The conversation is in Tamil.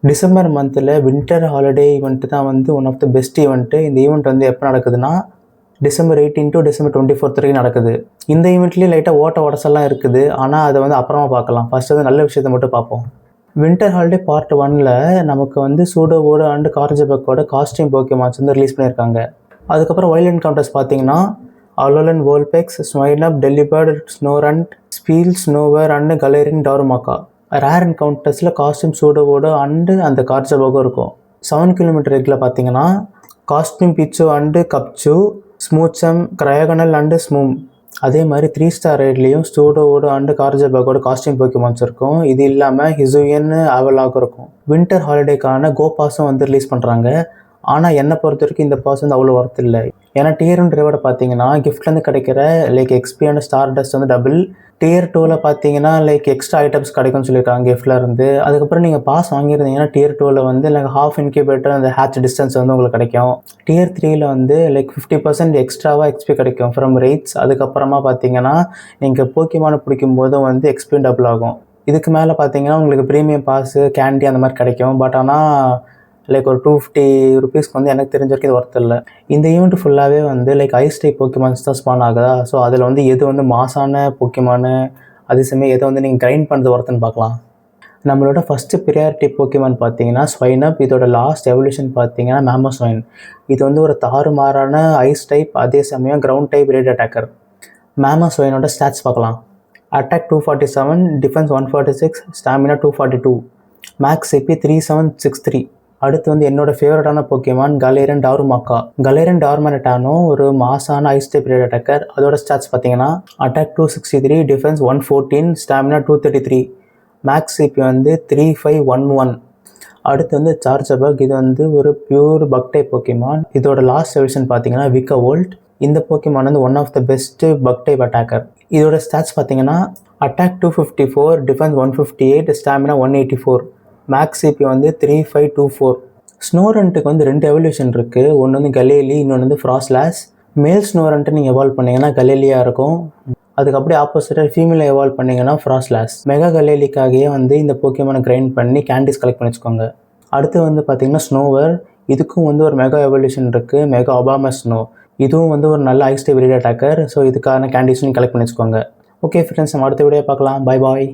டிசம்பர் மந்தில் வின்டர் ஹாலிடே ஈவெண்ட்டு தான் வந்து one of the best event. இந்த ஈவெண்ட் வந்து எப்போ நடக்குதுன்னா டிசம்பர் 18 to டிசம்பர் 24 வரைக்கும் நடக்குது. இந்த ஈவெண்ட்லேயும் லைட்டாக ஓட்ட உடசெல்லாம் இருக்குது. ஆனால் அதை வந்து அப்புறமா பார்க்கலாம். ஃபர்ஸ்ட் வந்து நல்ல விஷயத்தை மட்டும் பார்ப்போம். வின்டர் ஹாலிடே பார்ட் 1ல் நமக்கு வந்து சூடோவோட அண்டு கார்ஜபக்கோட காஸ்டியூம் போக்கிமான்ஸ் வந்து ரிலீஸ் பண்ணியிருக்காங்க. அதுக்கப்புறம் வைல்ட் என்கவுண்டர்ஸ் பார்த்தீங்கன்னா அலோலன் வோல்பெக்ஸ், ஸ்வைனப், டெலிபர்ட், ஸ்னோரண்ட், ஸ்பீல், ஸ்னோவர் அண்டு கலேரின் டார்மாக்கா. ரேர் என்கவுண்டர்ஸில் காஸ்டியூம் சூடோவோட அண்டு அந்த கார்ஜபக்கோ இருக்கும். 7 கிலோமீட்டர் ரெக்கில் பார்த்தீங்கன்னா காஸ்டியூம் பிச்சு அண்டு கப்சு, ஸ்மூச்சம், கிரயகனல் அண்டு ஸ்மூம். அதே மாதிரி 3 ஸ்டார் ரைட்லேயும் சூடோவோட அண்டு கார்ஜபக்கோட காஸ்டியூம் போக்கிமான்ஸ் இருக்கும். இது இல்லாமல் ஹிசுயன், அவலாக் இருக்கும். வின்டர் ஹாலிடேக்கான கோ பாஸும் வந்து ரிலீஸ் பண்ணுறாங்க. ஆனால் என்னை பொறுத்த வரைக்கும் இந்த பாஸ் வந்து அவ்வளோ ஒர்த் இல்லை. ஏன்னா டியர் 1 ரிவார்டை பார்த்தீங்கன்னா கிஃப்ட்லேருந்து கிடைக்கிற like XP and star dust வந்து டபுள். டியர் 2ல் பார்த்தீங்கன்னா லைக் எக்ஸ்ட்ரா ஐட்டம்ஸ் கிடைக்கும்னு சொல்லியிருக்காங்க கிஃப்டில் இருந்து. அதுக்கப்புறம் நீங்கள் பாஸ் வாங்கியிருந்தீங்கன்னா டியர் 2ல் வந்து லைக் ஹாஃப் இன்கியூபேட்டர் அந்த ஹேட்ச் டிஸ்டன்ஸ் வந்து உங்களுக்கு கிடைக்கும். டியர் 3ல் வந்து லைக் 50% எக்ஸ்ட்ராவாக எக்ஸ்பி கிடைக்கும் ஃப்ரம் ரைட்ஸ். அதுக்கப்புறமா பார்த்தீங்கன்னா நீங்கள் போக்கிமான பிடிக்கும் போதும் வந்து எக்ஸ்பி டபுள் ஆகும். இதுக்கு மேலே பார்த்தீங்கன்னா உங்களுக்கு ப்ரீமியம் பாஸு, கேண்டி அந்த மாதிரி கிடைக்கும். பட் ஆனால் லைக் ஒரு 250 ருபீஸ்க்கு வந்து எனக்கு தெரிஞ்ச வரைக்கும் இது ஒர்த் இல்லை. இந்த ஈவெண்ட் ஃபுல்லாகவே வந்து லைக் ஐஸ் டைப் போக்கிமான்ஸ் தான் ஸ்பான் ஆகுதா. ஸோ அதில் வந்து எது வந்து மாசான போக்கிமானு, அதே சமயம் எதை வந்து நீங்கள் கிரைண்ட் பண்ணுறது ஒர்த்துன்னு பார்க்கலாம். நம்மளோட ஃபஸ்ட்டு ப்ரியாரிட்டி போக்கிமான் பார்த்தீங்கன்னா ஸ்வைனப். இதோட லாஸ்ட் எவல்யூஷன் பார்த்தீங்கன்னா மேமோஸ்வைன். இது வந்து ஒரு தாறுமாறான ஐஸ் டைப், அதே சமயம் கிரவுண்ட் டைப் ரேட் அட்டாக்கர். மேமோஸ்வைனோட ஸ்டாட்ஸ் பார்க்கலாம். Attack 247, defence 146, stamina 242, max CP 3763. அடுத்து வந்து என்னோட ஃபேவரட்டான போக்கிமான் கலேரன் டார்மாக்கா. கலேரன் டார்மானட்டானோ ஒரு மாசான ஐஸ் டைப் ரேட் அட்டாக்கர். அதோட ஸ்டாட்ஸ் பார்த்தீங்கன்னா attack 263, defence 114, stamina 233, max CP வந்து 3511. அடுத்து வந்து சார்ஜபக். இது வந்து ஒரு பியூர் பக் டைப் போக்கிமான். இதோட லாஸ்ட் எவல்யூஷன் பார்த்தீங்கன்னா விக்கவோல்ட். இந்த போக்கிமான் வந்து one of the best bug type attacker. இதோட ஸ்டாட்ஸ் பார்த்தீங்கன்னா attack 254, defence 158, stamina 184, max CP வந்து 3524. ஸ்னோரண்ட்டுக்கு வந்து 2 எவல்யூஷன் இருக்குது. ஒன்று வந்து கலேலி, இன்னொன்று வந்து ஃப்ராஸ்லாஸ். மேல் ஸ்னோரண்ட்டு நீங்கள் எவால்வ் பண்ணிங்கன்னா கலேலியாக இருக்கும். அதுக்கப்புறம் ஆப்போசிட்டாக ஃபீமேலை எவால்வ் பண்ணிங்கன்னா ஃப்ராஸ்லாஸ். மெகா கலேலிக்காகவே வந்து இந்த போக்கியமான கிரைண்ட் பண்ணி கேண்டிஸ் கலெக்ட் பண்ணி வச்சுக்கோங்க. அடுத்து வந்து பார்த்திங்கன்னா ஸ்னோவர். இதுக்கும் வந்து ஒரு மெகா எவல்யூஷன் இருக்குது, மெகா ஒபாமா ஸ்னோ. இதுவும் வந்து ஒரு நல்ல ice type rate attacker. So இதுக்கான கேண்டிஸும் கலெக்ட் பண்ணி வச்சுக்கோங்க. ஓகே ஃப்ரெண்ட்ஸ், நம்ம அடுத்த வீடியோ பார்க்கலாம். Bye bye.